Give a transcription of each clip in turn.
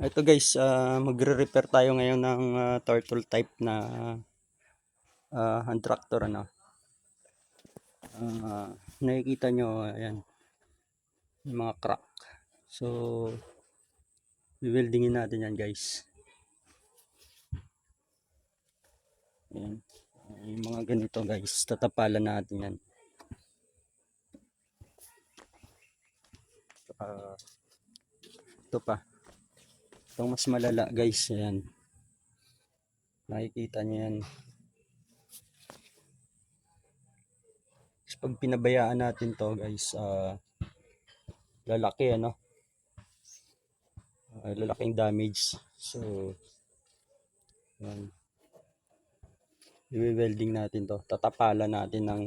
Ito guys, magre-repair tayo ngayon ng turtle type na hand tractor ano. Nakikita nyo, ayan, yung mga crack. So, weldingin natin yan guys. Ayan. Yung mga ganito guys, tatapalan natin yan. Uh, ito pa. Itong mas malala guys, ayan. Nakikita nyo yan. Pag pinabayaan natin to guys, lalaki ano. Lalaking damage. So, ayan. I-welding natin to. Tatapalan natin ng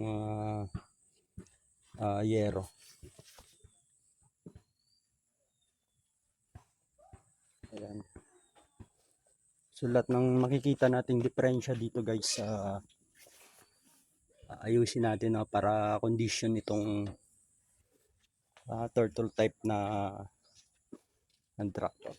yero. Ayan. So lahat ng makikita nating diferensya dito guys, ayusin natin para condition itong turtle type na hand tractor.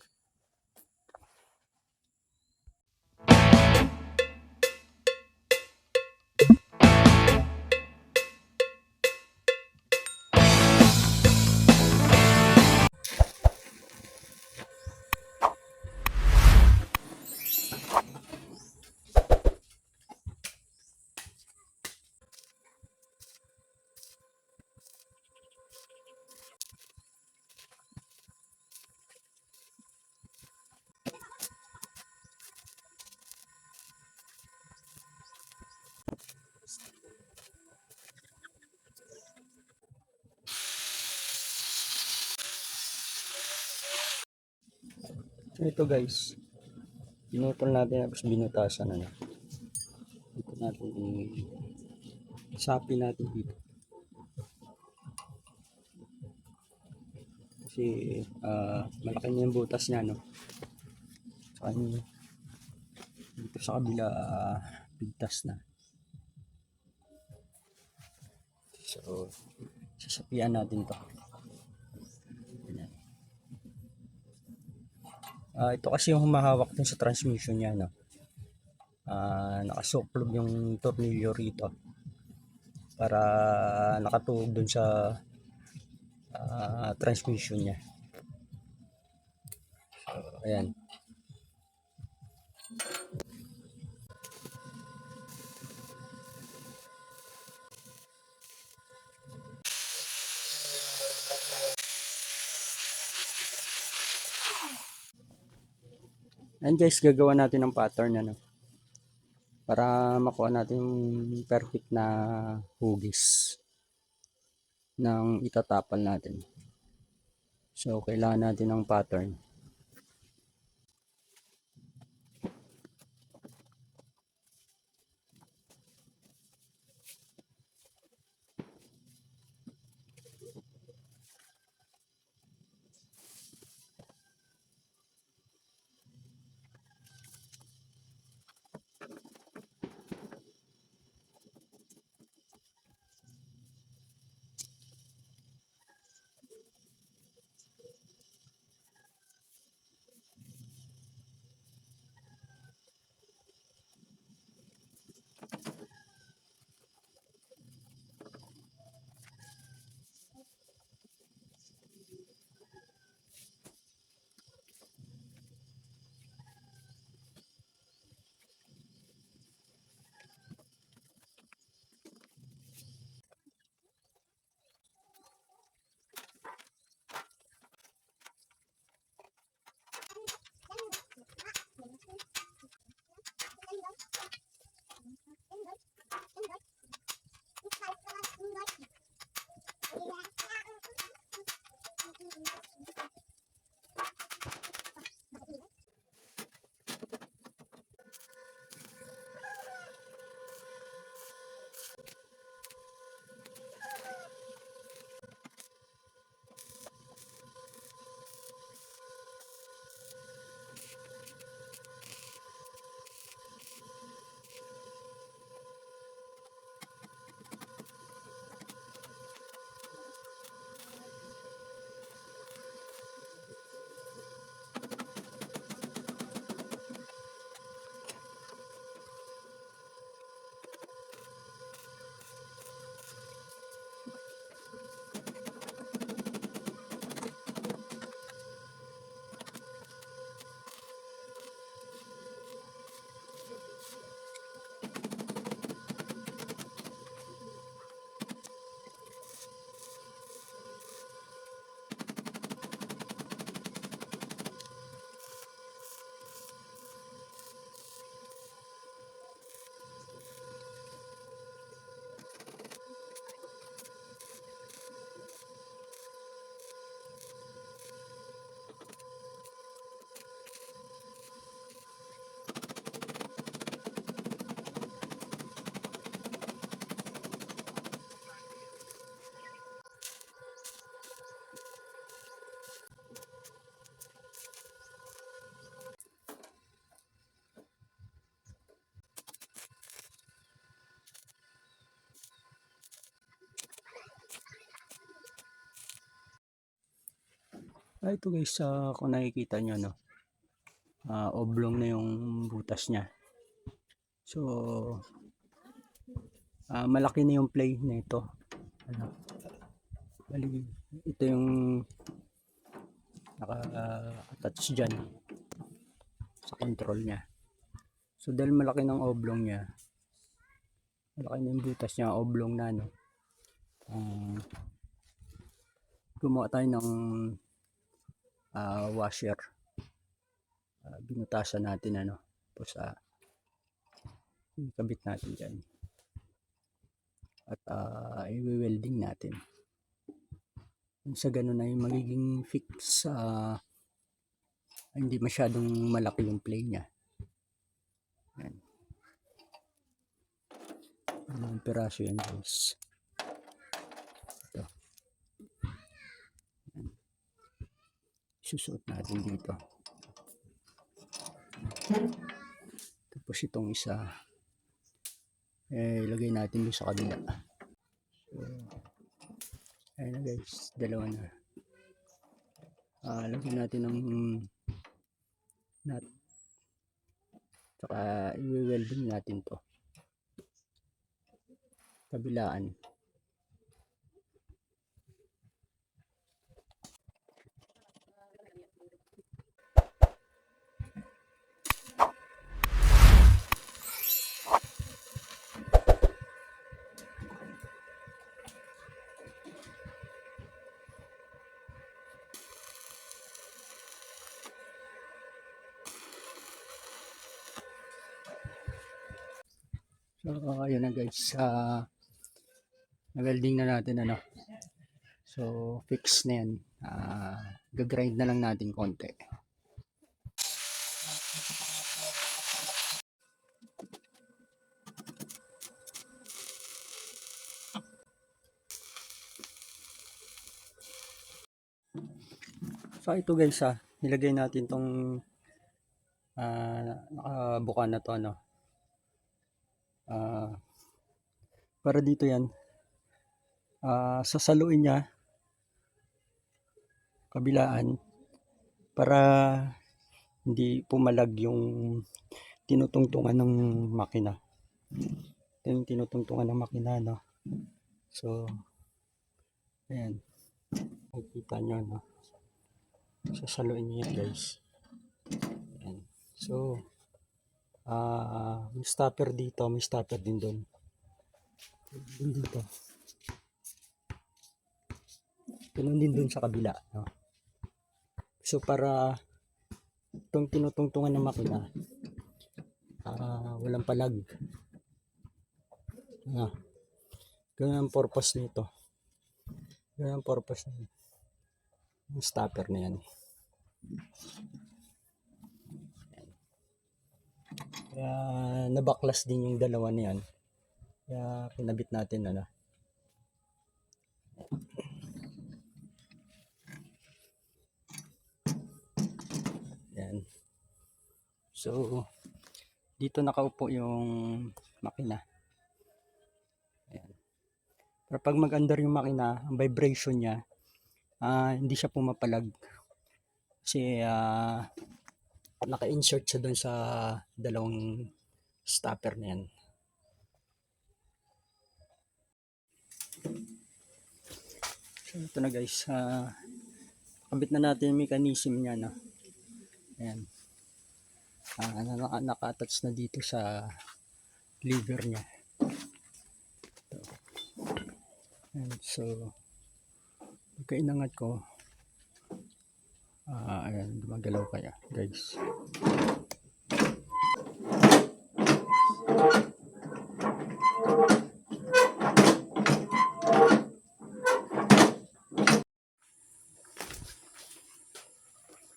So ito guys, pinutol natin tapos binutasan ano. Dito natin isapi natin dito. Kasi malaki na yung butas niya no. So dito sa kabila bigtas na. So sasapian natin to. Ito kasi yung humahawak din sa transmission niya no. Nakasuklog yung tornilyo rito para nakatuog dun sa transmission niya. So, ayan. Ayan guys, gagawa natin ng pattern ano, para makuha natin yung perfect na hugis ng itatapal natin. So kailangan natin ng pattern. Ito guys, kung nakikita nyo, no, oblong na yung butas niya. So, malaki na yung play na ito. Ano, ito yung naka-attach dyan sa control niya. So, dahil malaki ng oblong niya, malaki na yung butas niya, oblong na, no, gumawa tayo ng washer. Binutasan natin, ano, tapos ikabit natin dyan at i-welding natin. Sa ganun ay magiging fix, hindi masyadong malaki yung play niya. Yan. Ilang piraso yan guys. Ito. Yan. Susuot natin dito. Tapos itong isa, ilagay natin sa kabila. So, ayun na guys, dalawa na. Lagyan natin ng nut. Saka i-welding natin to. Kabilaan. So, ayun na guys, na-welding na natin, ano. So, fix na yan. Gagrind na lang natin konti. So, ito guys, nilagay natin tong nakabuka na to, ano. Para dito yan, sasaluin niya kabilaan para hindi pumalag yung tinutungtungan ng makina. Ito yung tinutungtungan ng makina, no. So, ayan, makikita nyo, no, sasaluin nyo yan guys. Ayan. So, may stopper dito, may stopper din doon. Dito. Ganun din doon sa kabila, no? So, para itong tinutungtungan ng makina, walang palag. Ganun ang purpose nito. Ganun ang purpose nito. Yung stopper na yan. Kaya nabaklas din yung dalawa na yan. Kaya kinabit natin, ano. Yan. So, dito nakaupo yung makina. Ayan. Pero pag mag-under yung makina, ang vibration niya, hindi siya pumapalag. Kasi naka-insert siya doon sa dalawang stopper na yan. So, ito na guys. Kabit na natin yung mechanism niya, no? Ayan. Naka-attach na dito sa lever niya. Ayan. So, pagka inangat ko, ayan, gumagalaw kaya guys.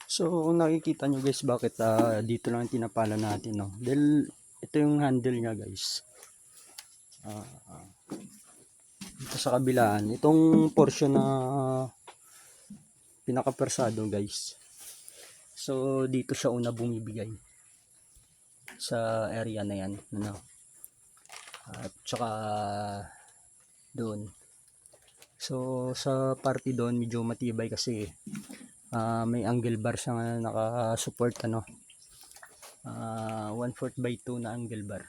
So, kung nakikita nyo guys, bakit dito lang tinapala natin, no? Dahil ito yung handle niya guys. Dito sa kabilaan, itong portion na pinaka-persado guys. So, dito siya una bumibigay sa area na yan, ano. At saka doon. So, sa party doon medyo matibay kasi May angle bar siya nga naka-support, ano, 1/4 by 2 na angle bar.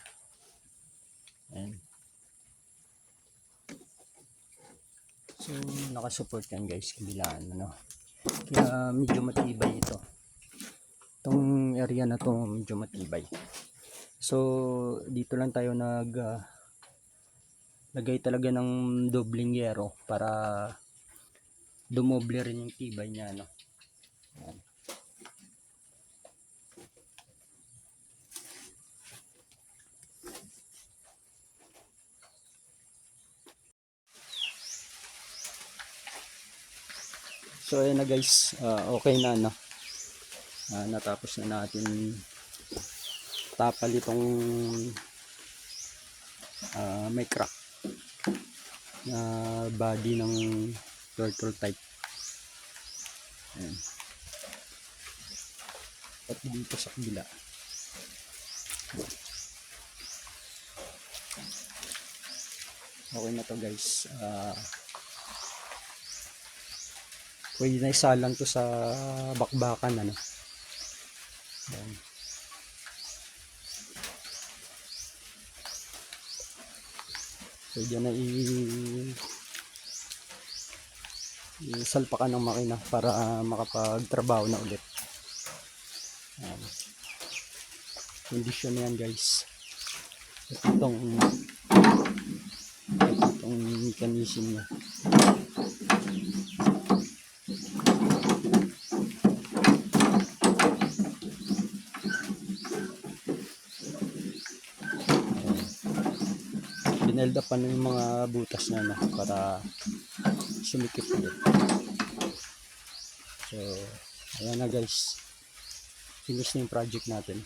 Ayan. So naka-support yan guys, kabilaan, ano. Kaya medyo matibay ito. Itong area na to medyo matibay. So dito lang tayo lagay talaga ng dobleng yero para dumoble rin yung tibay niya, no. Ayan. So ayan na guys, okay na, no. Natapos na natin tapal itong may crack na body ng turtle type. Ayan. At dito sa kabila. Okay na to guys. Pwede na isalang to sa bakbakan, ano. Ayan. Pwede na isalpakan ng makina para makapagtrabaho na ulit. Ayan. Kondisyon na yan guys. Itong mechanism niya. Binelda pa ng mga butas na, no, para sumikip ulit. So ayan na guys, finish na yung project natin.